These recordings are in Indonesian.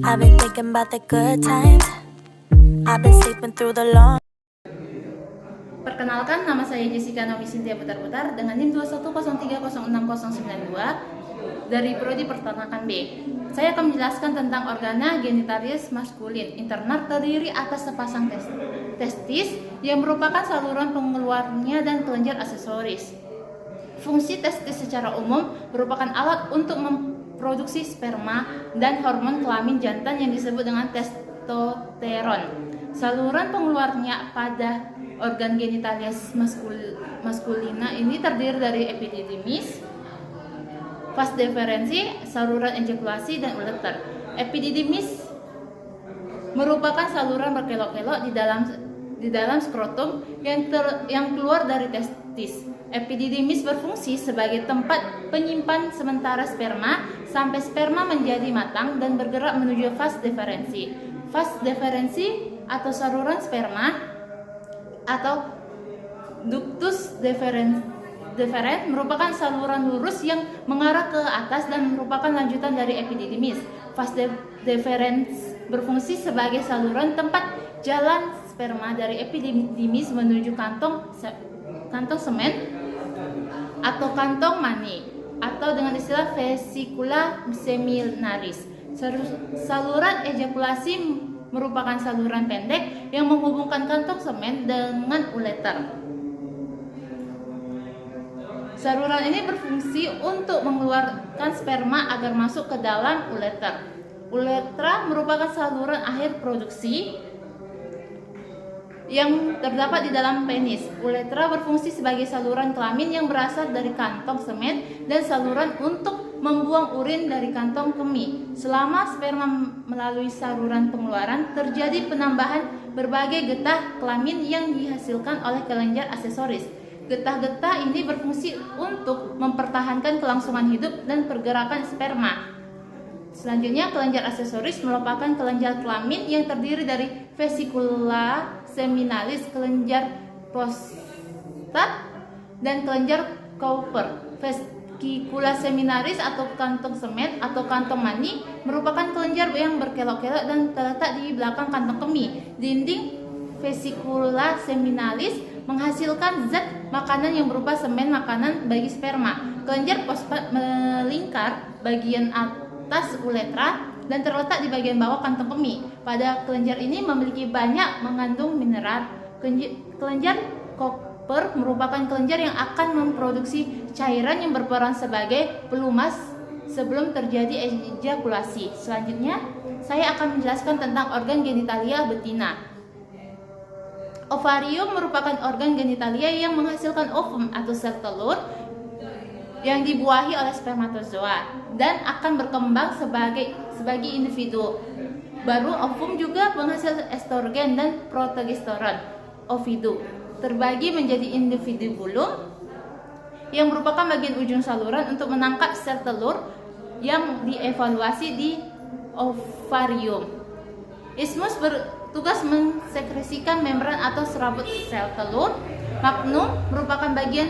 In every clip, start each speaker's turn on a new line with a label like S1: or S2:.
S1: I've been thinking about the good times. I've been sleeping through the long.
S2: Perkenalkan, nama saya Jessica Novi Cynthia Putar-Putar dengan NIM 210306092 dari Prodi Peternakan B. Saya akan menjelaskan tentang organa genitalis maskulin. Internal terdiri atas sepasang testis yang merupakan saluran pengeluarnya dan kelenjar aksesoris. Fungsi testis secara umum merupakan alat untuk memproduksi sperma dan hormon kelamin jantan yang disebut dengan testosteron. Saluran pengeluarnya pada organ genitalis maskulina ini terdiri dari epididymis, vas deferensi, saluran ejakulasi, dan ureter. Epididymis merupakan saluran berkelok-kelok di dalam skrotum yang keluar dari testis. Epididymis berfungsi sebagai tempat penyimpan sementara sperma sampai sperma menjadi matang dan bergerak menuju vas deferensi. Vas deferensi atau saluran sperma atau ductus deferens merupakan saluran lurus yang mengarah ke atas dan merupakan lanjutan dari epididymis. Vas deferens berfungsi sebagai saluran tempat jalan sperma dari epididymis menuju kantong semen atau kantong mani, atau dengan istilah vesicula seminaris. Saluran ejakulasi merupakan saluran pendek yang menghubungkan kantong semen dengan ureter. Saluran ini berfungsi untuk mengeluarkan sperma agar masuk ke dalam ureter. Uretra merupakan saluran akhir produksi yang terdapat di dalam penis. Uretra berfungsi sebagai saluran kelamin yang berasal dari kantong semen dan saluran untuk membuang urin dari kantong kemih. Selama sperma melalui saluran pengeluaran, terjadi penambahan berbagai getah kelamin yang dihasilkan oleh kelenjar aksesoris. Getah-getah ini berfungsi untuk mempertahankan kelangsungan hidup dan pergerakan sperma. Selanjutnya, kelenjar aksesoris merupakan kelenjar kelamin yang terdiri dari vesicula seminalis, kelenjar prostat, dan kelenjar Cowper. Vesicula seminaris atau kantong semen atau kantong mani merupakan kelenjar yang berkelok-kelok dan terletak di belakang kantong kemih. Dinding vesicula seminalis menghasilkan zat makanan yang berupa semen makanan bagi sperma. Kelenjar prostat melingkar bagian atas uretra dan terletak di bagian bawah kantong kemih. Pada kelenjar ini memiliki banyak mengandung mineral. Kelenjar Cowper merupakan kelenjar yang akan memproduksi cairan yang berperan sebagai pelumas sebelum terjadi ejakulasi. Selanjutnya, saya akan menjelaskan tentang organ genitalia betina. Ovarium merupakan organ genitalia yang menghasilkan ovum atau sel telur yang dibuahi oleh spermatozoa dan akan berkembang sebagai individu. Baru ovum juga menghasilkan estrogen dan progesteron. Ovidu terbagi menjadi individuum yang merupakan bagian ujung saluran untuk menangkap sel telur yang dievaluasi di ovarium. Isthmus bertugas mensekresikan membran atau serabut sel telur. Magnum merupakan bagian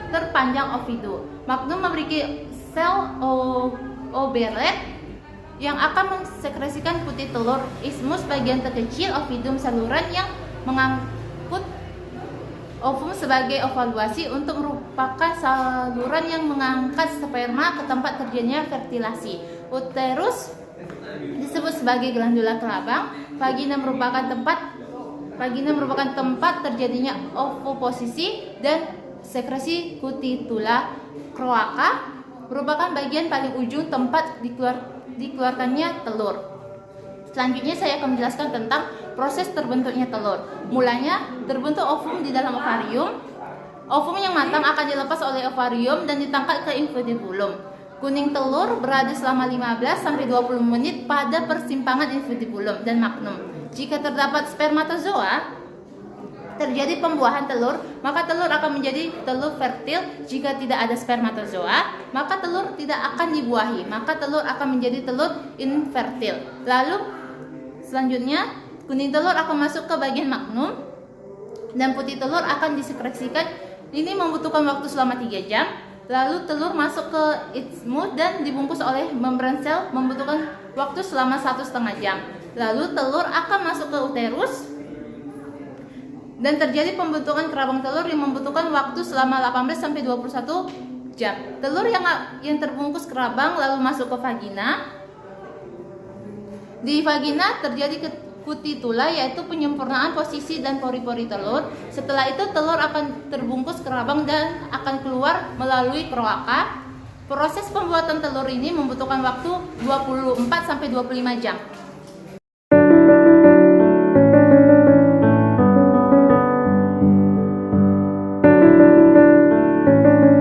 S2: terpanjang ovidu. Magnum memiliki sel oberlet yang akan mensekresikan putih telur. Isthmus bagian terkecil ovidum saluran yang mengangkut ovum sebagai ovaluasi untuk merupakan saluran yang mengangkat sperma ke tempat terjadinya fertilasi. Uterus disebut sebagai glandula kelabang. Vagina merupakan tempat terjadinya ovoposisi dan sekresi kutitula. Kloaka merupakan bagian paling ujung tempat dikeluarkannya telur. Selanjutnya saya akan menjelaskan tentang proses terbentuknya telur. Mulanya terbentuk ovum di dalam ovarium. Ovum yang matang akan dilepas oleh ovarium dan ditangkap ke infundibulum. Kuning telur berada selama 15-20 menit pada persimpangan infundibulum dan magnum. Jika terdapat spermatozoa, terjadi pembuahan telur, maka telur akan menjadi telur fertil. Jika tidak ada spermatozoa, maka telur tidak akan dibuahi, maka telur akan menjadi telur infertil. Lalu selanjutnya kuning telur akan masuk ke bagian magnum dan putih telur akan disekresikan. Ini membutuhkan waktu selama 3 jam. Lalu telur masuk ke isthmus dan dibungkus oleh membran sel membutuhkan waktu selama 1,5 jam. Lalu telur akan masuk ke uterus dan terjadi pembentukan kerabang telur yang membutuhkan waktu selama 18 sampai 21 jam. Telur yang terbungkus kerabang lalu masuk ke vagina. Di vagina terjadi kutitula, yaitu penyempurnaan posisi dan pori-pori telur. Setelah itu telur akan terbungkus kerabang dan akan keluar melalui kloaka. Proses pembuatan telur ini membutuhkan waktu 24 sampai 25 jam.